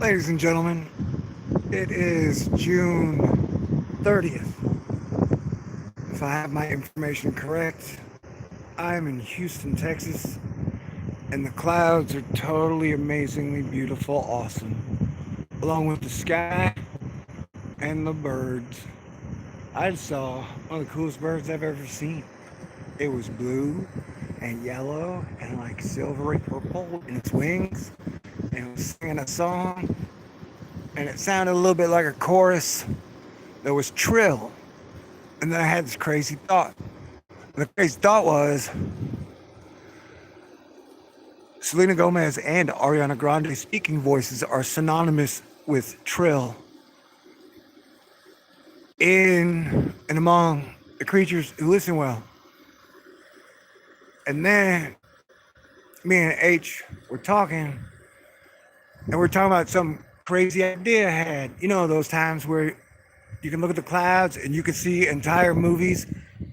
Ladies and gentlemen, it is June 30th. If I have my information correct, I am in Houston, Texas, and the clouds are totally amazingly beautiful, awesome, along with the sky and the birds. I saw one of the coolest birds I've ever seen. It was blue and yellow and like silvery purple in its wings, and it was singing a song, and it sounded a little bit like a chorus. There was Trill. And then I had this crazy thought. And the crazy thought was Selena Gomez and Ariana Grande speaking voices are synonymous with Trill in and among the creatures who listen well. And then me and H were talking, and we're talking about some crazy idea I had. You know, those times where you can look at the clouds and you can see entire movies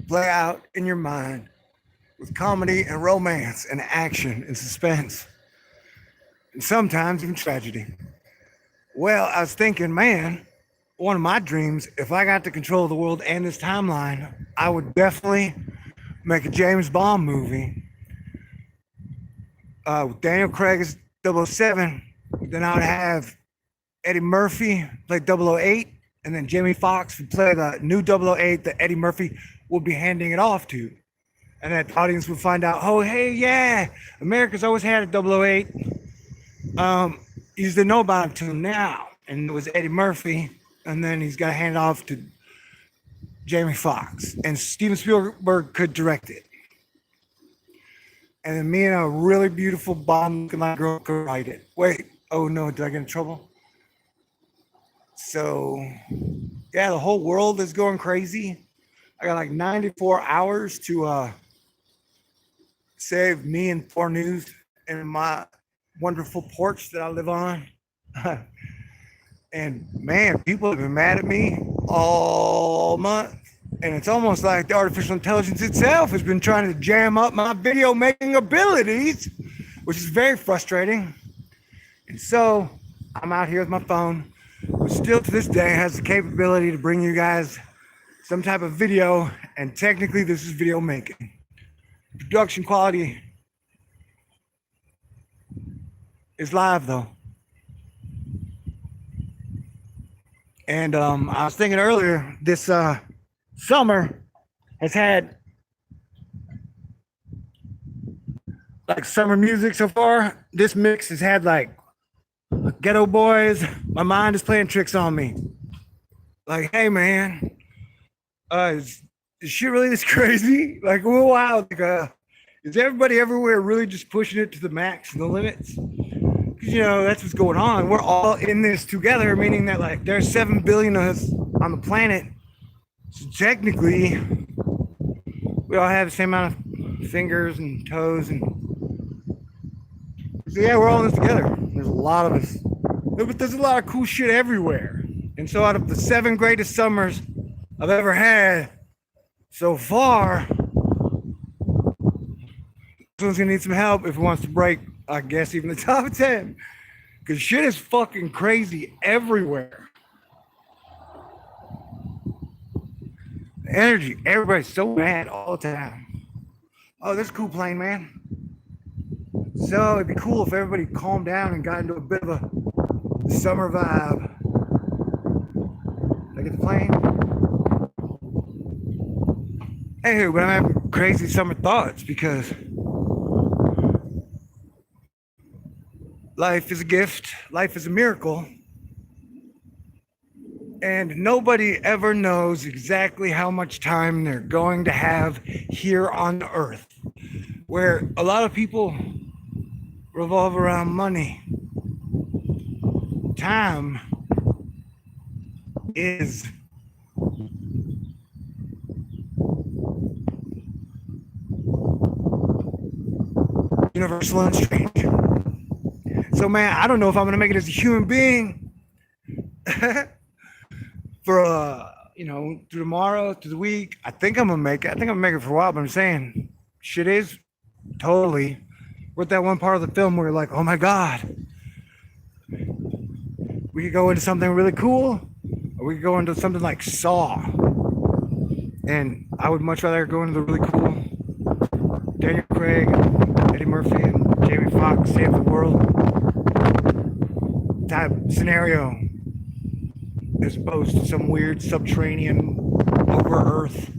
play out in your mind with comedy and romance and action and suspense, and sometimes even tragedy. Well, I was thinking, man, one of my dreams, if I got to control the world and this timeline, I would definitely make a James Bond movie with Daniel Craig as 007. Then I would have Eddie Murphy play 008, and then Jamie Foxx would play the new 008 that Eddie Murphy would be handing it off to. And that audience would find out, oh, hey, yeah, America's always had a 008. You just didn't know about him till now. And it was Eddie Murphy, and then he's got to hand it off to Jamie Foxx. And Steven Spielberg could direct it. And then me and a really beautiful Bond-looking girl could write it. Wait, oh no, did I get in trouble? So, yeah, the whole world is going crazy. I got like 94 hours to save me and poor news in my wonderful porch that I live on. And man, people have been mad at me all month. And it's almost like the artificial intelligence itself has been trying to jam up my video making abilities, which is very frustrating. And so I'm out here with my phone, which still to this day has the capability to bring you guys some type of video. And technically this is video making. Production quality is live though. And I was thinking earlier, this summer has had like summer music so far. This mix has had like Ghetto Boys, My Mind is Playing Tricks on Me. Like, hey man, is shit really this crazy? Like, wow, like, is everybody everywhere really just pushing it to the max and the limits? Because, you know, that's what's going on. We're all in this together, meaning that like there's 7 billion of us on the planet. So technically, we all have the same amount of fingers and toes, and so yeah, we're all in this together. There's a lot of us, but there's a lot of cool shit everywhere. And so, out of the 7 greatest summers I've ever had so far, this one's gonna need some help if it wants to break, I guess, even the top 10, because shit is fucking crazy everywhere. Energy, everybody's so mad all the time. Oh, this is a cool plane, man. So it'd be cool if everybody calmed down and got into a bit of a summer vibe. Did I get the plane? Anywho, but I'm having crazy summer thoughts because life is a gift, life is a miracle. And nobody ever knows exactly how much time they're going to have here on Earth, where a lot of people revolve around money. Time is universal and strange. So, man, I don't know if I'm going to make it as a human being. For you know, through tomorrow, through the week. I think I'm gonna make it. I think I'm gonna make it for a while, but I'm saying shit is totally. We're at that one part of the film where you're like, oh my God. We could go into something really cool, or we could go into something like Saw. And I would much rather go into the really cool Daniel Craig, Eddie Murphy, and Jamie Foxx save the world type scenario, as opposed to some weird subterranean, over Earth,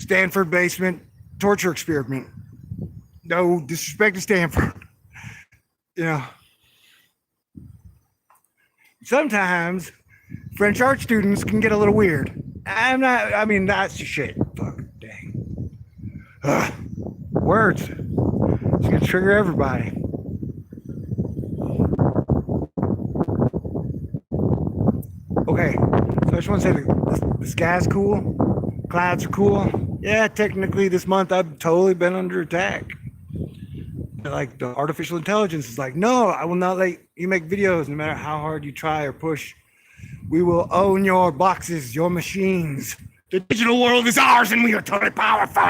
Stanford basement torture experiment. No disrespect to Stanford. You know, sometimes French art students can get a little weird. I mean, that's shit. Fuck, dang. Ugh. Words. It's gonna trigger everybody. Okay, so I just want to say the sky's cool. Clouds are cool. Yeah, technically this month I've totally been under attack. Like the artificial intelligence is like, no, I will not let you make videos no matter how hard you try or push. We will own your boxes, your machines. The digital world is ours and we are totally powerful.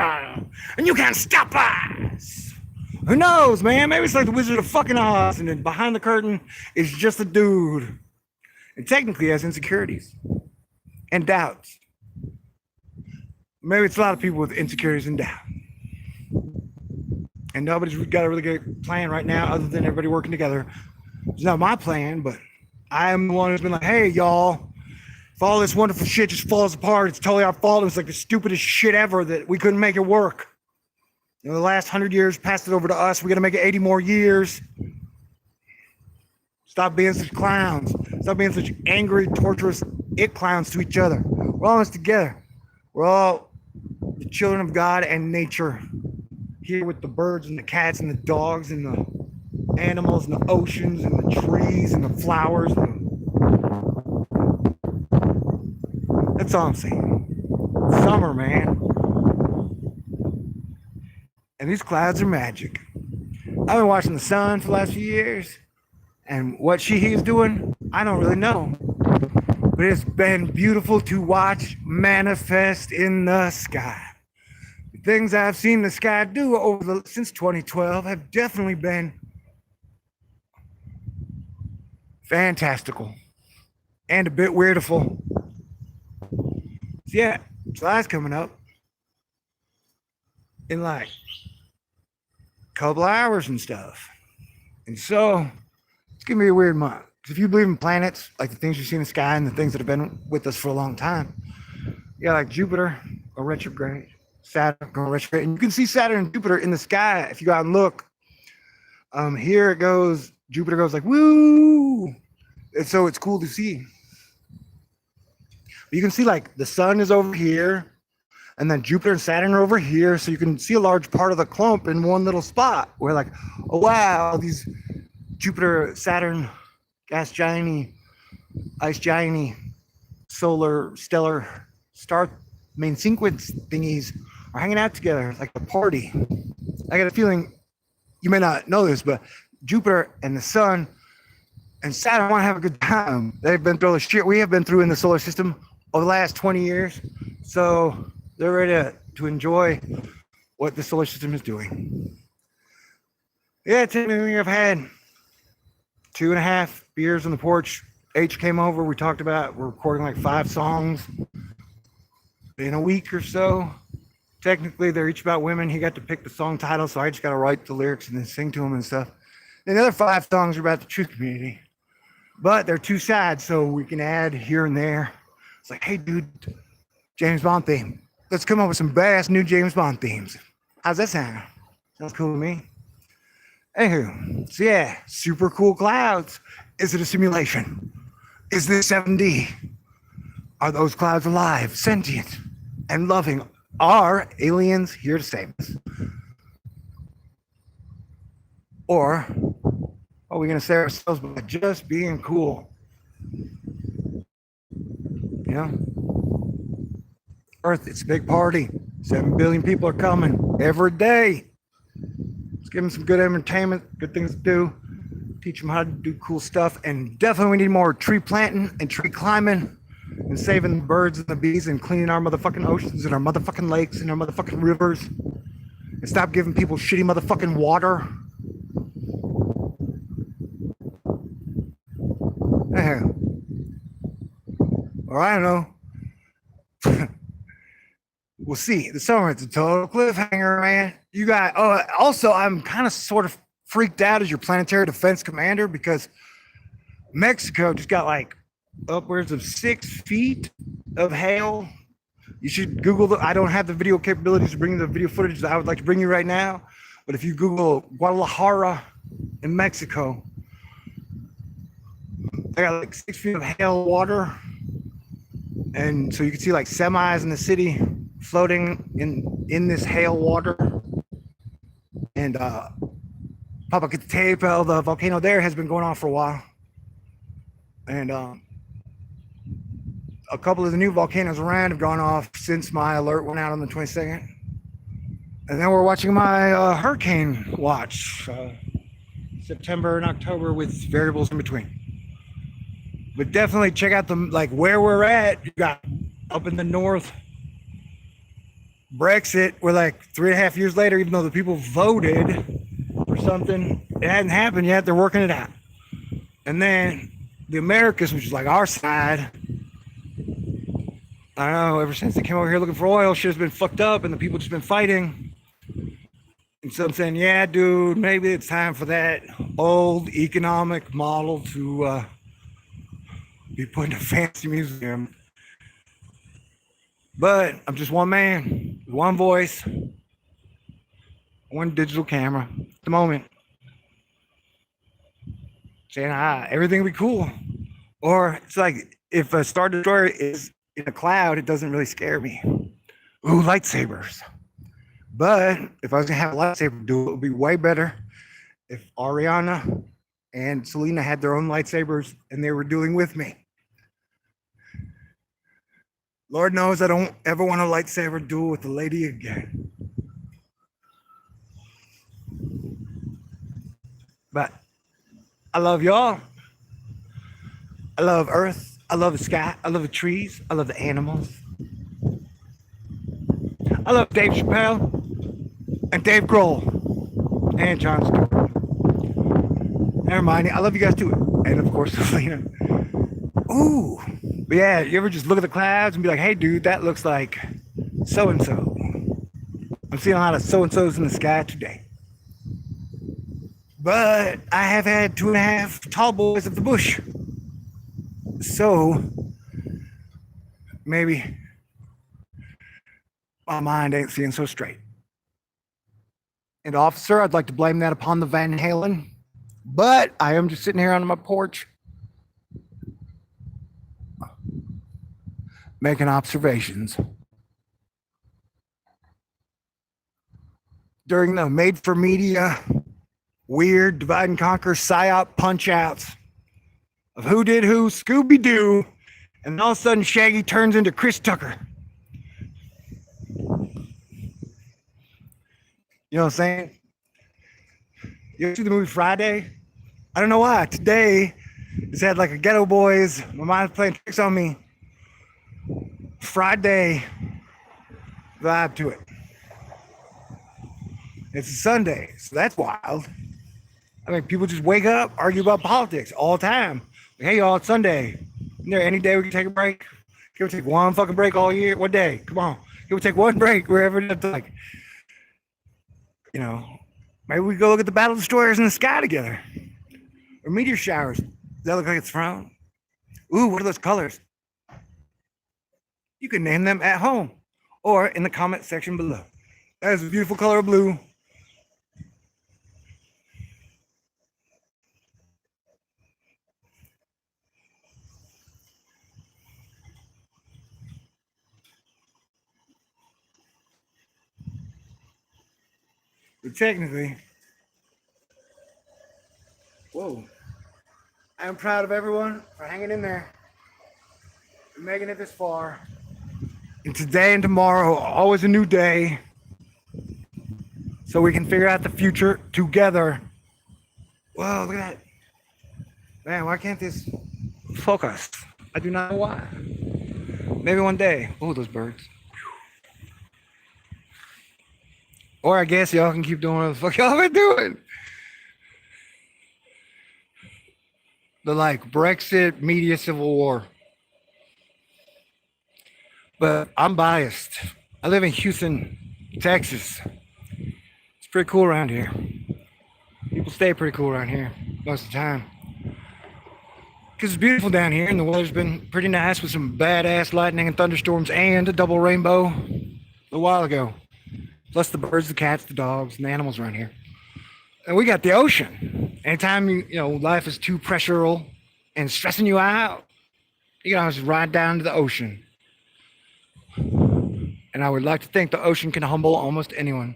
And you can't stop us. Who knows, man? Maybe it's like the Wizard of fucking Oz and then behind the curtain is just a dude. And technically has insecurities and doubts. Maybe it's a lot of people with insecurities and doubt. And nobody's got a really good plan right now other than everybody working together. It's not my plan, but I am the one who's been like, hey, y'all, if all this wonderful shit just falls apart, it's totally our fault. It was like the stupidest shit ever that we couldn't make it work. You know, the last 100 years passed it over to us. We got to make it 80 more years. Stop being such clowns. Stop being such angry, torturous it clowns to each other. We're all in this together. We're all the children of God and nature. Here with the birds and the cats and the dogs and the animals and the oceans and the trees and the flowers. That's all I'm saying. Summer, man. And these clouds are magic. I've been watching the sun for the last few years, and what he's doing, I don't really know. But it's been beautiful to watch manifest in the sky. The things I've seen the sky do since 2012 have definitely been fantastical and a bit weirdful. So yeah, July's coming up in like a couple hours and stuff. And so it's gonna be a weird month. If you believe in planets, like the things you see in the sky and the things that have been with us for a long time, yeah, like Jupiter or retrograde, Saturn going retrograde, and you can see Saturn and Jupiter in the sky if you go out and look. Here it goes, Jupiter goes like woo, and so it's cool to see. You can see like the sun is over here, and then Jupiter and Saturn are over here, so you can see a large part of the clump in one little spot. Where like, oh wow, these Jupiter, Saturn, gas giant, ice giant, solar, stellar, star main sequence thingies are hanging out together like a party. I got a feeling, you may not know this, but Jupiter and the sun and Saturn want to have a good time. They've been through the shit we have been through in the solar system over the last 20 years. So they're ready to enjoy what the solar system is doing. Yeah, technically I've had 2.5 beers on the porch. H came over. We talked about we're recording like 5 songs in a week or so. Technically, they're each about women. He got to pick the song title, so I just got to write the lyrics and then sing to them and stuff. And the other 5 songs are about the truth community, but they're 2 sides, so we can add here and there. It's like, hey, dude, James Bond theme. Let's come up with some badass new James Bond themes. How's that sound? Sounds cool to me. Anywho, so yeah, super cool clouds. Is it a simulation? Is this 7D? Are those clouds alive, sentient, and loving? Are aliens here to save us? Or are we going to save ourselves by just being cool? You know? Earth, it's a big party. 7 billion people are coming every day. Let's give them some good entertainment, good things to do, teach them how to do cool stuff, and definitely we need more tree planting and tree climbing and saving the birds and the bees and cleaning our motherfucking oceans and our motherfucking lakes and our motherfucking rivers and stop giving people shitty motherfucking water. or I don't know. We'll see. The summer, it's a total cliffhanger, man. You got. Oh, also, I'm kind of sort of freaked out as your planetary defense commander because Mexico just got like upwards of 6 feet of hail. You should Google the. I don't have the video capabilities to bring you the video footage that I would like to bring you right now, but if you Google Guadalajara in Mexico, they got like 6 feet of hail water, and so you can see like semis in the city floating in this hail water. And Popocatépetl, the volcano there, has been going on for a while, and a couple of the new volcanoes around have gone off since my alert went out on the 22nd. And then we're watching my hurricane watch, September and October with variables in between. But definitely check out the like where we're at. You got up in the north, Brexit. We're like 3.5 years later, even though the people voted for something, it hadn't happened yet. They're working it out. And then the Americas, which is like our side, I don't know, ever since they came over here looking for oil, shit has been fucked up and the people just been fighting. And so I'm saying, yeah, dude, maybe it's time for that old economic model to be put in a fancy museum. But I'm just one man, one voice, one digital camera at the moment. Saying, everything will be cool. Or it's like if a Star Destroyer is in a cloud, it doesn't really scare me. Ooh, lightsabers. But if I was gonna have a lightsaber duel, it would be way better if Ariana and Selena had their own lightsabers and they were dueling with me. Lord knows I don't ever want a lightsaber duel with a lady again. But I love y'all. I love Earth. I love the sky. I love the trees. I love the animals. I love Dave Chappelle and Dave Grohl and Jon Stewart. And Hermione. I love you guys too. And of course, Selena. Ooh. But yeah, you ever just look at the clouds and be like, hey, dude, that looks like so-and-so. I'm seeing a lot of so-and-sos in the sky today. But I have had 2.5 tall boys of the bush. So maybe my mind ain't seeing so straight. And officer, I'd like to blame that upon the Van Halen. But I am just sitting here on my porch making observations. During the made-for-media, weird divide and conquer psyop punch-outs of who did who, Scooby-Doo, and all of a sudden Shaggy turns into Chris Tucker. You know what I'm saying? You ever see the movie Friday? I don't know why. Today, it's had like a Ghetto Boys, my mind's playing tricks on me, Friday vibe to it. It's a Sunday, so that's wild. I mean, people just wake up, argue about politics all the time. Like, hey, y'all, it's Sunday. Isn't there any day we can take a break? Can we take one fucking break all year? What day? Come on. Can we take one break wherever it's like, you know, maybe we go look at the battle destroyers in the sky together. Or meteor showers. Does that look like it's from? Ooh, what are those colors? You can name them at home or in the comment section below. That is a beautiful color of blue. But technically, whoa, I am proud of everyone for hanging in there and making it this far. And today and tomorrow, always a new day, so we can figure out the future together. Whoa, look at that. Man, why can't this focus? I do not know why. Maybe one day. Oh, those birds. Or I guess y'all can keep doing what the fuck y'all been doing. The like Brexit media civil war. but I'm biased. I live in Houston, Texas. It's pretty cool around here. People stay pretty cool around here most of the time. Because it's beautiful down here and the weather's been pretty nice with some badass lightning and thunderstorms and a double rainbow a while ago. Plus the birds, the cats, the dogs, and the animals around here. And we got the ocean. Anytime life is too pressural and stressing you out, you can always ride down to the ocean. And I would like to think the ocean can humble almost anyone.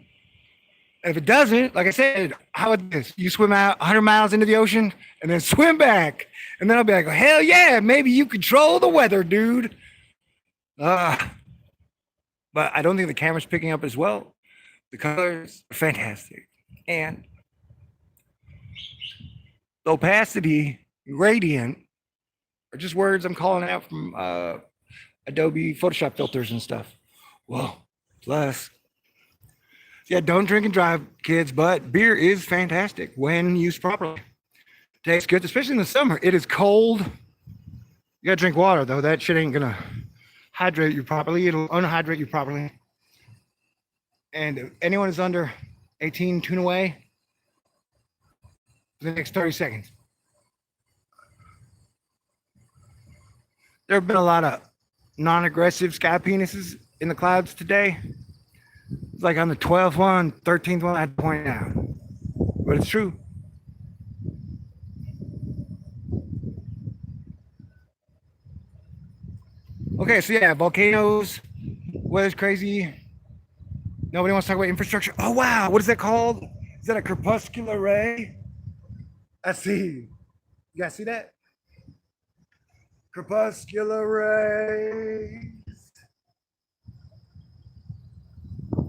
And if it doesn't, like I said, how about this? You swim out 100 miles into the ocean and then swim back. And then I'll be like, hell yeah, maybe you control the weather, dude. But I don't think the camera's picking up as well. The colors are fantastic. And the opacity, gradient, are just words I'm calling out from Adobe Photoshop filters and stuff. Whoa, plus. Yeah, don't drink and drive, kids, but beer is fantastic when used properly. Tastes good, especially in the summer. It is cold. You gotta drink water, though. That shit ain't gonna hydrate you properly. It'll unhydrate you properly. And if anyone is under 18, tune away for the next 30 seconds. There have been a lot of non-aggressive sky penises in the clouds today. It's like on the 12th one, 13th one, I had to point out. But it's true. Okay, so yeah, volcanoes, weather's crazy. Nobody wants to talk about infrastructure. Oh, wow, what is that called? Is that a crepuscular ray? I see. You guys see that? Crepuscular rays.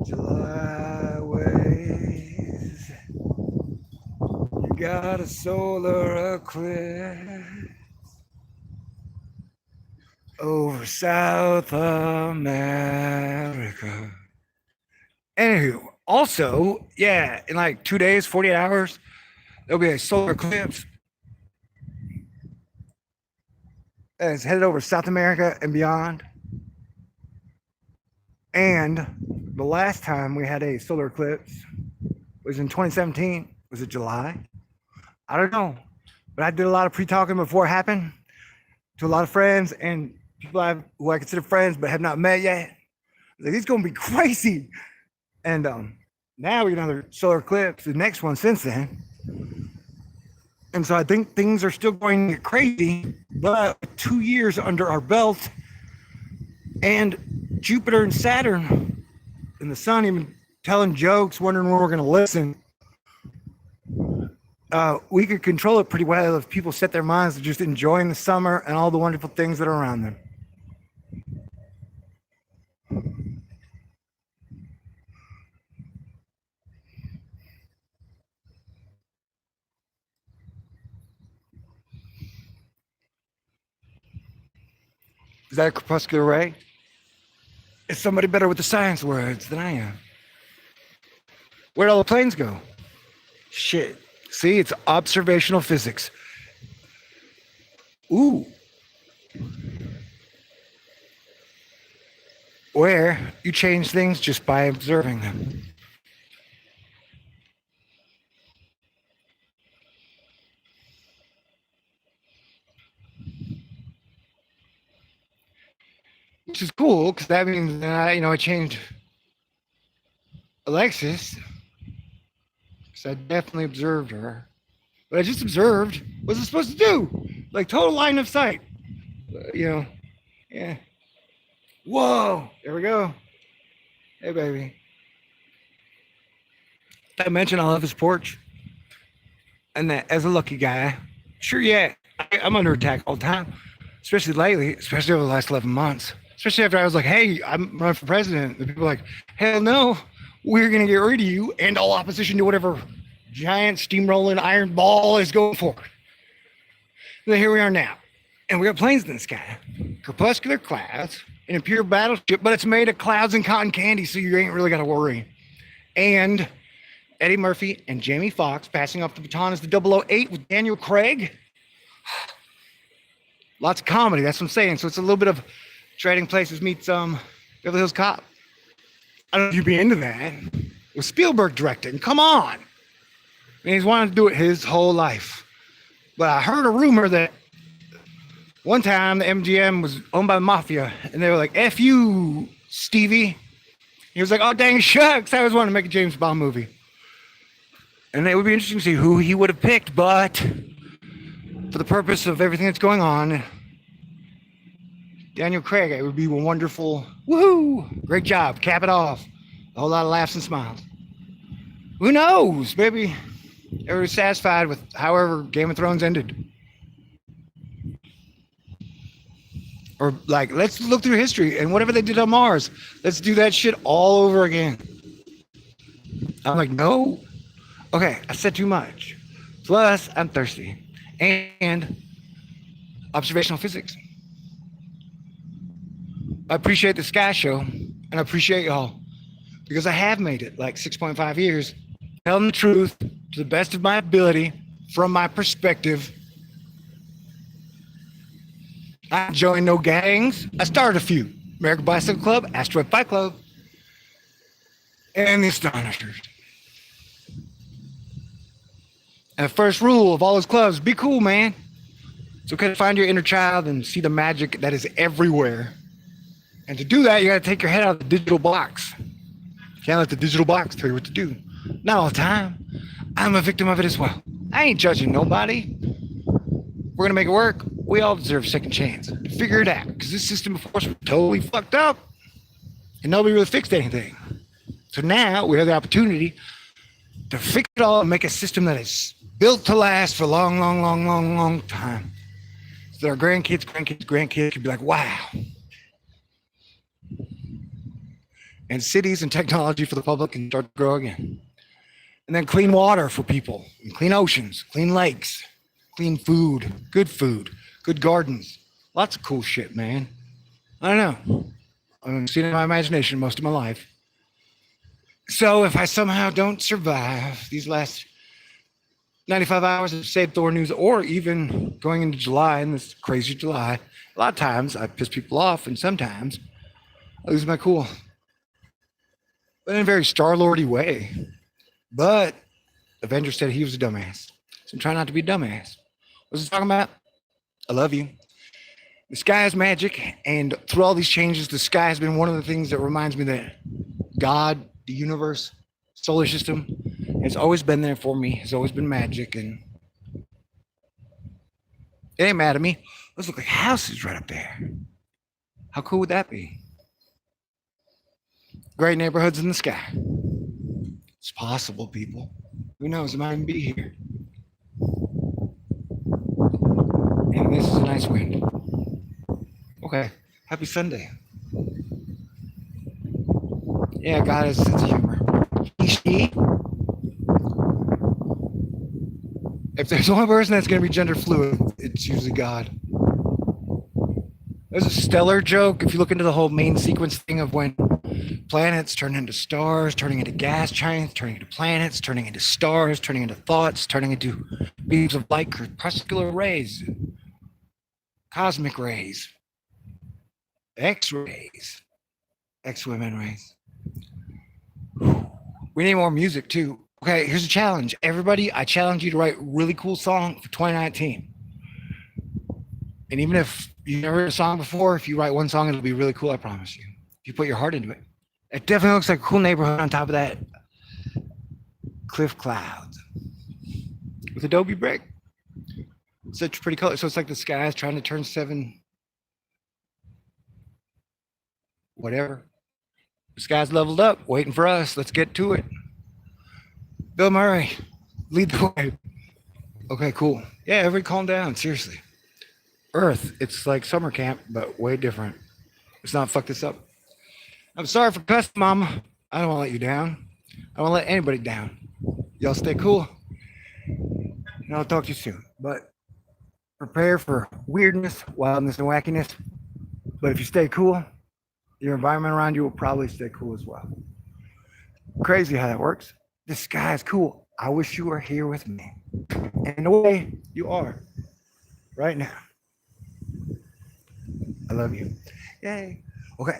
July ways. You got a solar eclipse over South America. Anywho, also, yeah, in like 2 days, 48 hours, there'll be a solar eclipse. And it's headed over South America and beyond. And the last time we had a solar eclipse was in 2017. Was it July? I don't know. But I did a lot of pre-talking before it happened to a lot of friends and people who I consider friends but have not met yet. Like, it's going to be crazy. And now we get another solar eclipse, the next one since then. And so I think things are still going to get crazy, but 2 years under our belt and Jupiter and Saturn and the sun even telling jokes, wondering where we're going to listen. We could control it pretty well if people set their minds to just enjoying the summer and all the wonderful things that are around them. Is that a crepuscular ray? Is somebody better with the science words than I am? Where'd all the planes go? Shit. See, it's observational physics. Ooh. Where you change things just by observing them. Which is cool, because that means that I changed Alexis. Because I definitely observed her. But I just observed. What's it supposed to do? Like total line of sight. Yeah. Whoa. There we go. Hey, baby. Did I mention I love his porch? And that as a lucky guy, sure, yeah, I'm under attack all the time. Especially lately, especially over the last 11 months. Especially after I was like, hey, I'm running for president. The people are like, hell no, we're going to get rid of you and all opposition to whatever giant steamrolling iron ball is going for. And then here we are now. And we got planes in the sky, crepuscular clouds, in a pure battleship, but it's made of clouds and cotton candy, so you ain't really got to worry. And Eddie Murphy and Jamie Foxx passing off the baton as the 008 with Daniel Craig. Lots of comedy, that's what I'm saying. So it's a little bit of Trading Places meets Beverly Hills Cop. I don't know if you'd be into that. With Spielberg directing, come on. And he's wanted to do it his whole life. But I heard a rumor that one time the MGM was owned by the mafia, and they were like, "F you, Stevie." He was like, "Oh dang shucks, I always wanted to make a James Bond movie." And it would be interesting to see who he would have picked, but for the purpose of everything that's going on, Daniel Craig, it would be a wonderful, woohoo, great job, cap it off. A whole lot of laughs and smiles. Who knows? Maybe everybody's satisfied with however Game of Thrones ended. Or like, let's look through history and whatever they did on Mars, let's do that shit all over again. I'm like, no. Okay, I said too much. Plus, I'm thirsty. And observational physics. I appreciate the Sky Show, and I appreciate y'all, because I have made it like 6.5 years, telling the truth to the best of my ability from my perspective. I joined no gangs. I started a few. American Bicycle Club, Asteroid Fight Club, and the Astonishers. And the first rule of all those clubs, be cool, man. It's okay to find your inner child and see the magic that is everywhere. And to do that, you got to take your head out of the digital box. You can't let the digital box tell you what to do. Not all the time. I'm a victim of it as well. I ain't judging nobody. We're going to make it work. We all deserve a second chance to figure it out, because this system before us was totally fucked up and nobody really fixed anything. So now we have the opportunity to fix it all and make a system that is built to last for a long, long, long, long, long time. So that our grandkids could be like, wow. And cities and technology for the public can start to grow again. And then clean water for people, and clean oceans, clean lakes, clean food, good gardens. Lots of cool shit, man. I don't know. I've seen it in my imagination most of my life. So if I somehow don't survive these last 95 hours of Save Thor news, or even going into July, in this crazy July, a lot of times I piss people off, and sometimes I lose my cool. But in a very Star-Lordy way. But Avengers said he was a dumbass. So I'm trying not to be a dumbass. What's he talking about? I love you. The sky is magic, and through all these changes, the sky has been one of the things that reminds me that God, the universe, solar system, has always been there for me, has always been magic, and it ain't mad at me. Those look like houses right up there. How cool would that be? Great neighborhoods in the sky. It's possible, people. Who knows? It might even be here. And this is a nice wind. Okay. Happy Sunday. Yeah, God has a sense of humor. She. If there's one person that's going to be gender fluid, it's usually God. There's a stellar joke. If you look into the whole main sequence thing of when planets turn into stars, turning into gas giants, turning into planets, turning into stars, turning into thoughts, turning into beams of light, crepuscular rays, cosmic rays, X-rays, X-women rays. We need more music too. Okay, here's a challenge. Everybody, I challenge you to write a really cool song for 2019. And even if you've never heard a song before, if you write one song, it'll be really cool, I promise you. If you put your heart into it. It definitely looks like a cool neighborhood on top of that cliff clouds with Adobe brick. Such pretty color. So it's like the sky is trying to turn 7. Whatever. The sky's leveled up, waiting for us. Let's get to it. Bill Murray, lead the way. Okay, cool. Yeah, everybody calm down. Seriously. Earth, it's like summer camp, but way different. Let's not fuck this up. I'm sorry for cussing, Mama. I don't want to let you down. I don't want to let anybody down. Y'all stay cool. And I'll talk to you soon. But prepare for weirdness, wildness, and wackiness. But if you stay cool, your environment around you will probably stay cool as well. Crazy how that works. The sky is cool. I wish you were here with me. And in a way, you are right now. I love you. Yay. Okay.